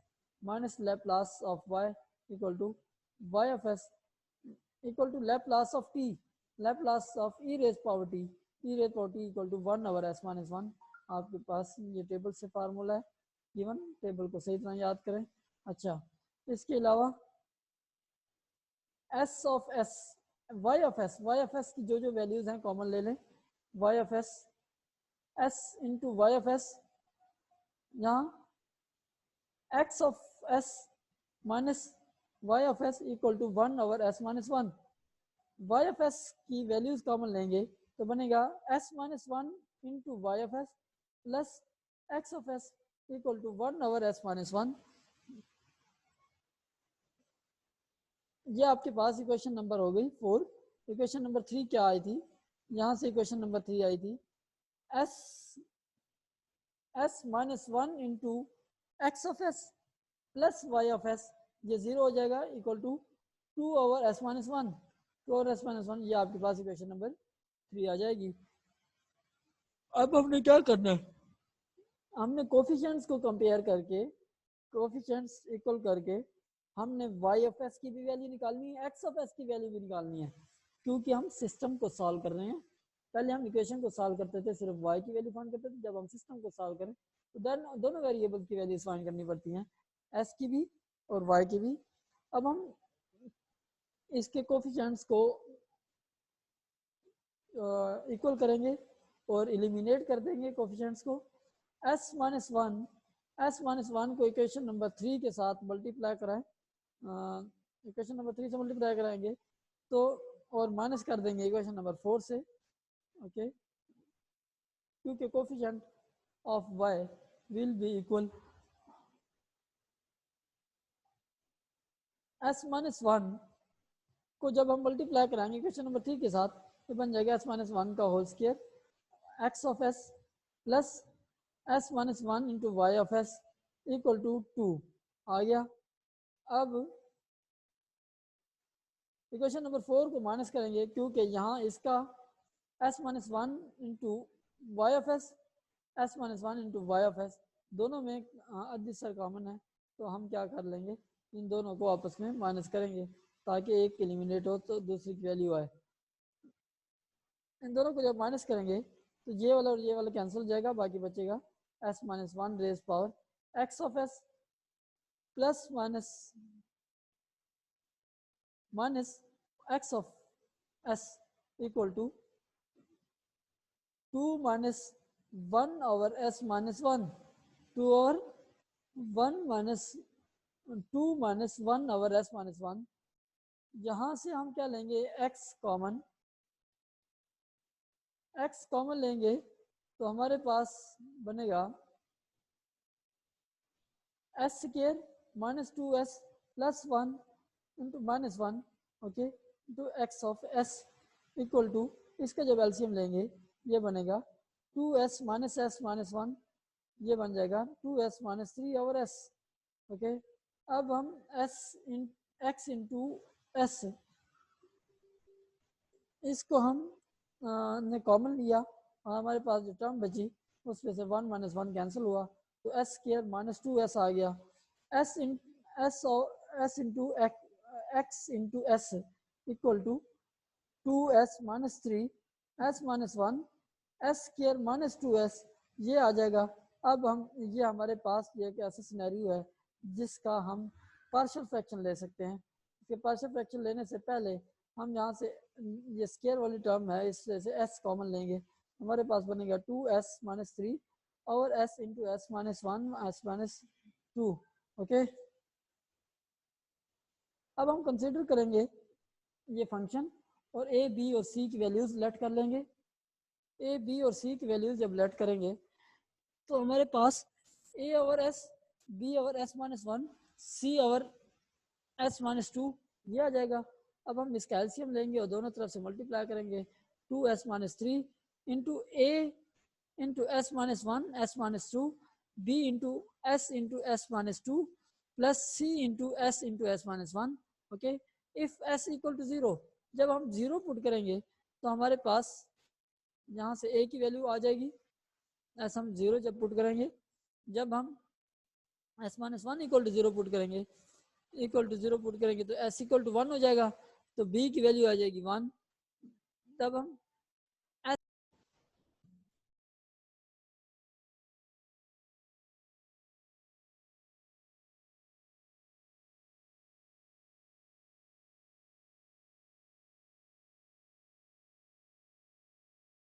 minus Laplace of y equal to y of s equal to Laplace of t, Laplace of e raised power t, equal to 1 over s minus 1। आपके पास ये table से formula है given, table को सही तरह याद करें। अच्छा, इसके अलावा s of s, y of s की जो वैल्यूज हैं कॉमन ले लें, y of s into y of s, यहाँ x of s minus y of s equal to 1 over s minus 1। y of s की वैल्यूज कॉमन लेंगे तो बनेगा s minus 1 into y of s plus x of s equal to 1 over s minus 1। ये आपके पास equation number हो गई 4। Equation number 3 क्या आई थी, यहाँ से इक्वेशन नंबर 3 आई थी s minus 1 into x of S plus Y of s, ये 0 हो जाएगा equal to 2 over s minus 1, 2 over s minus 1। ये आपके पास इक्वेशन नंबर 3 आ जाएगी। अब हमने क्या करना है, हमने कोफिशिएंट्स को कंपेयर करके, कोफिशिएंट्स इक्वल करके हमने y ऑफ s की भी वैल्यू निकालनी है, x ऑफ s की वैल्यू भी निकालनी है, क्योंकि हम सिस्टम को सॉल्व कर रहे हैं। पहले हम इक्वेशन को सॉल्व करते थे, सिर्फ y की वैल्यू फाइंड करते थे, जब हम सिस्टम को सॉल्व करें तो दोनों वेरिएबल्स की वैल्यूज फाइंड करनी पड़ती हैं, s की भी और y की भी। अब हम इसके कोफिशिएंट्स को इक्वल करेंगे और एलिमिनेट कर देंगे कोफिशिएंट्स को। s माइनस 1 को इक्वेशन नंबर 3 के साथ मल्टीप्लाई कराएं, इक्वेशन नंबर 3 से मल्टीप्लाई कराएंगे तो, और माइनस कर देंगे इक्वेशन नंबर 4 से। ओके, क्योंकि coefficient of y will be equal s minus 1 को जब हम मल्टीप्लाई कराएंगे इक्वेशन नंबर 3 के साथ तो बन जाएगा s माइनस 1 का whole square x of s plus s minus 1 into Y of s equal to 2 आ गया। अब इक्वेशन नंबर 4 को माइनस करेंगे क्योंकि यहाँ इसका s minus 1 into Y of s minus 1 into Y of s दोनों में अधिसर कॉमन है, तो हम क्या कर लेंगे, इन दोनों को आपस में माइनस करेंगे ताकि एक एलिमिनेट हो तो दूसरी की वैल्यू आए। इन दोनों को जब माइनस करेंगे तो ये वाला और ये वाला कैंसिल हो जाएगा, बाकी बचेगा s minus 1 raise power x of s plus minus x of s equal to 2 minus 1 over s minus 1, 2 over 1 minus 2 minus 1 over s minus 1। यहाँ से हम क्या लेंगे, x कॉमन लेंगे तो हमारे पास बनेगा s square minus 2s plus 1 into minus 1, okay, into x of s equal to, इसका जब एलसीएम लेंगे ये बनेगा 2s माइनस s माइनस 1, ये बन जाएगा 2s minus 3 over s। Okay, अब हम x इंटू s, इसको हम ने कॉमन लिया और हमारे पास जो टर्म बची उसमें से 1 माइनस 1 कैंसिल हुआ तो s स्क्वायर माइनस 2s आ गया। s into x into s equal to 2s minus 3 s minus 1 s square minus 2s, ये आ जाएगा। अब हम ये हमारे पास ये एक ऐसा सिनेरियो है जिसका हम पार्शियल फ्रैक्शन ले सकते हैं। इसके पार्शियल फ्रैक्शन लेने से पहले हम यहाँ से ये स्क्वायर वाली टर्म है इससे से s कॉमन लेंगे, हमारे पास बनेगा 2s माइनस 3 और s into s minus 1 s minus 2। Okay, अब हम कंसीडर करेंगे ये फंक्शन और a b और c की वैल्यूज लेट कर लेंगे। a b और c की वैल्यूज जब लेट करेंगे तो हमारे पास a over s, b over s minus 1, c over s minus 2 ये आ जाएगा। अब हम इसका एलसीएम लेंगे और दोनों तरफ से मल्टीप्लाई करेंगे 2s minus 3 into a into s minus 1 s minus 2 b into s minus 2 plus c into s minus 1. Okay, if s equal to 0, जब हम 0 पुट करेंगे तो हमारे पास यहाँ से a की वैल्यू आ जाएगी। ऐसा हम 0 जब पुट करेंगे, जब हम s minus 1 equal to 0 put करेंगे, तो s इक्वल टू 1 हो जाएगा, तो b की वैल्यू आ जाएगी 1। तब हम s,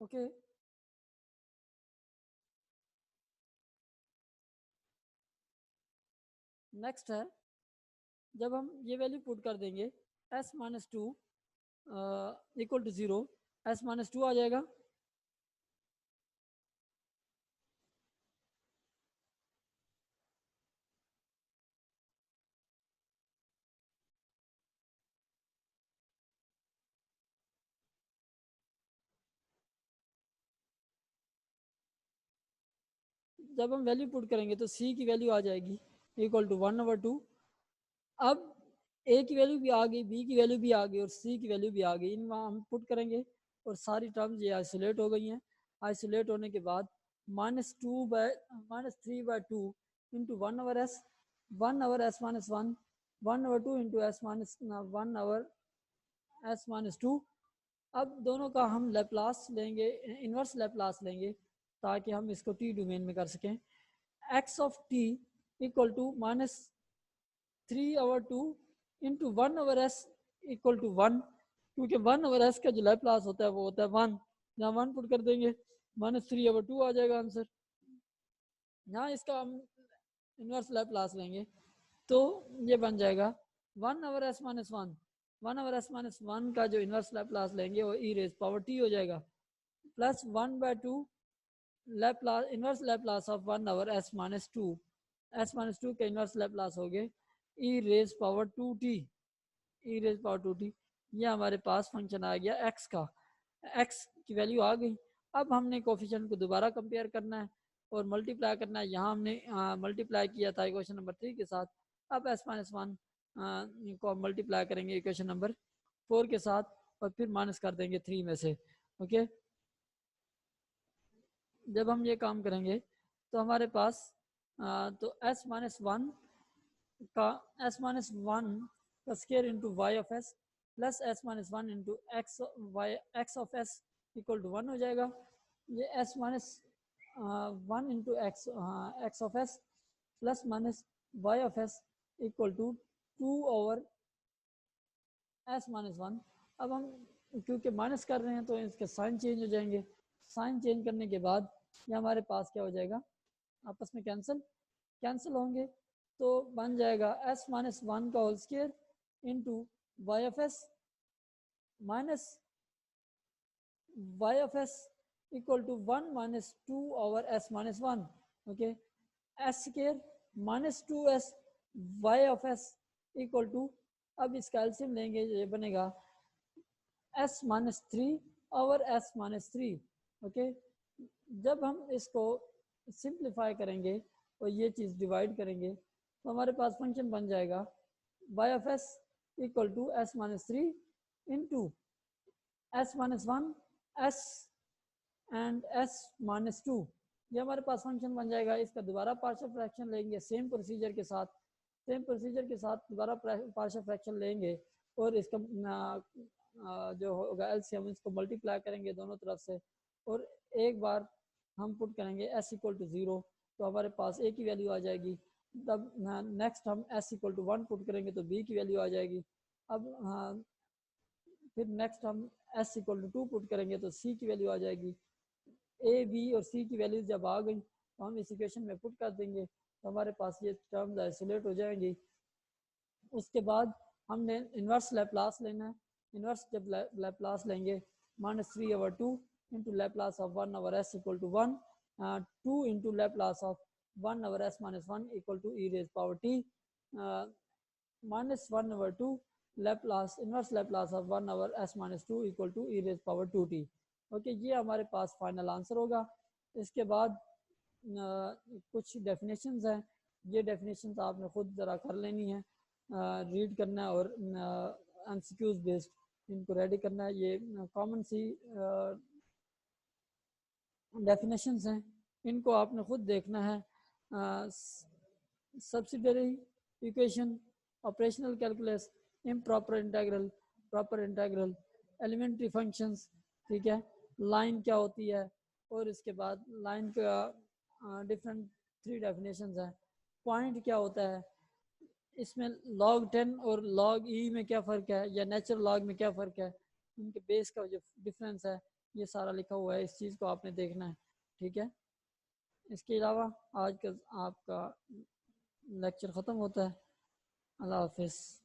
ओके, नेक्स्ट है, जब हम ये वैल्यू पुट कर देंगे s minus 2 equal to 0, s minus 2 आ जाएगा। जब हम वैल्यू पुट करेंगे तो c की वैल्यू आ जाएगी इक्वल टू 1/2। अब a की वैल्यू भी आ गई, b की वैल्यू भी आ गई और c की वैल्यू भी आ गई, इन वहाँ हम पुट करेंगे और सारी टर्म्स ये आइसोलेट हो गई हैं। आइसोलेट होने के बाद -3/2 into 1/s, 1/s minus 1, 1/2 into s minus 1/s minus 2। अब दोनों का हम लेप्लास लेंगे, इनवर्स लेप्लास लेंगे, ताकि हम इसको टी डोमेन में कर सकें। x of t equal to -3/2 into 1/s equal to 1, क्योंकि 1/s का जो लेप्लास होता है वो होता है 1। यहाँ 1 पुट कर देंगे, -3/2 आ जाएगा आंसर। यहाँ इसका हम इनवर्स लेप्लास लेंगे तो ये बन जाएगा 1/s माइनस 1, 1/s माइनस 1 का जो इनवर्स लेप्लास लेंगे वो e रेज पावर t हो जाएगा, plus 1/2 Laplace, inverse Laplace of 1/s minus 2, s minus 2 का इनवर्स लेप्लास हो गए e raise power 2t, e raise power 2t। ये हमारे पास फंक्शन आ गया x का, x की वैल्यू आ गई। अब हमने कोफिशिएंट को दोबारा कंपेयर करना है और मल्टीप्लाई करना है। यहाँ हमने मल्टीप्लाई किया था इक्वेशन नंबर 3 के साथ, अब s माइनस 1 को मल्टीप्लाई करेंगे इक्वेशन नंबर 4 के साथ और फिर माइनस कर देंगे 3 में से। ओके, जब हम ये काम करेंगे तो हमारे पास तो s माइनस 1 का का square into Y of S plus s minus 1 into x of S equal to 1 हो जाएगा। ये s minus 1 into x of S plus minus y of S equal to 2/s minus 1। अब हम क्योंकि minus कर रहे हैं तो इसके साइन चेंज हो जाएंगे। साइन चेंज करने के बाद ये हमारे पास क्या हो जाएगा, आपस में कैंसिल होंगे, तो बन जाएगा s माइनस 1 का whole square into Y of S minus y of S equal to 1 minus 2/s minus 1। Okay, s square minus 2s y of S equal to, अब इसका एलसीएम लेंगे, ये बनेगा s minus 3/s minus 3। Okay, जब हम इसको simplify करेंगे और ये चीज़ डिवाइड करेंगे तो हमारे पास फंक्शन बन जाएगा y of S equal to s minus 3 into S minus 1 s and s minus 2। ये हमारे पास फंक्शन बन जाएगा। इसका दोबारा पार्शियल फ्रैक्शन लेंगे सेम प्रोसीजर के साथ, दोबारा पार्शियल फ्रैक्शन लेंगे और इसका जो होगा एलसीएम इसको मल्टीप्लाई करेंगे दोनों तरफ से और एक बार हम पुट करेंगे s इक्वल टू 0, तो हमारे पास a की वैल्यू आ जाएगी। तब नेक्स्ट हम s इक्वल टू 1 पुट करेंगे तो b की वैल्यू आ जाएगी। अब फिर नेक्स्ट हम s इक्वल टू 2 पुट करेंगे तो c की वैल्यू आ जाएगी। a b और c की वैल्यू जब आ गई तो हम इस इक्वेशन में पुट कर देंगे तो हमारे पास ये टर्म्स आइसोलेट हो जाएंगी। उसके बाद हमने इन्वर्स लैप्लास लेना है। इन्वर्स जब लैप्लास लेंगे -3/2 into Laplace of 1/s equal to 1, 2 into Laplace of 1/s minus 1 equal to e raise power t, -1/2 Laplace inverse Laplace of 1/s minus 2 equal to e raise power 2t। Okay, ये हमारे पास final answer होगा। इसके बाद कुछ definitions हैं, ये definitions आपने खुद ज़रा कर लेनी है, रीड करना है और एमसीक्यूज बेस्ड इनको रेडी करना है। ये कॉमन सी डेफिनेशंस हैं, इनको आपने खुद देखना है। Subsidiary equation, operational calculus, improper integral, proper integral, elementary functions, ठीक है, लाइन क्या होती है, और इसके बाद लाइन का डिफरेंट 3 डेफिनेशंस हैं। पॉइंट क्या होता है, इसमें log 10 और log e में क्या फ़र्क है, या नेचुरल log में क्या फ़र्क है, उनके बेस का जो डिफरेंस है, ये सारा लिखा हुआ है, इस चीज़ को आपने देखना है, ठीक है। इसके अलावा आज का आपका लेक्चर ख़त्म होता है। अल्लाह हाफिज़।